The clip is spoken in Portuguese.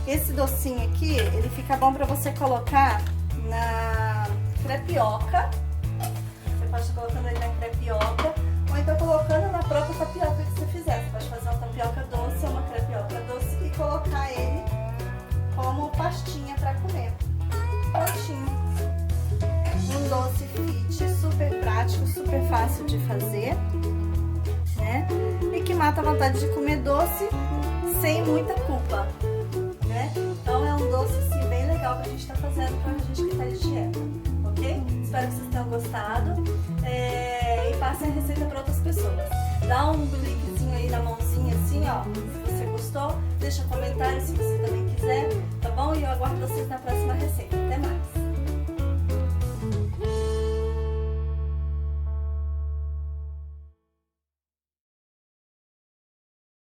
Esse docinho aqui, ele fica bom pra você colocar na crepioca. Você pode estar colocando ele na crepioca, ou então colocando na própria tapioca que você fizer. Você pode fazer uma tapioca doce ou uma crepioca doce e colocar ele como pastinha pra comer. Prontinho. Um doce fit, super prático, super fácil de fazer, né? E que mata a vontade de comer doce sem muita culpa, né? Então é um doce assim, bem legal pra gente estar fazendo pra gente que tá de dieta, ok? Espero que vocês tenham gostado e passem a receita para outras pessoas. Dá um linkzinho aí na mãozinha assim, ó, se você gostou. Deixa um comentário se você também quiser, tá bom? E eu aguardo vocês na próxima receita. Até mais!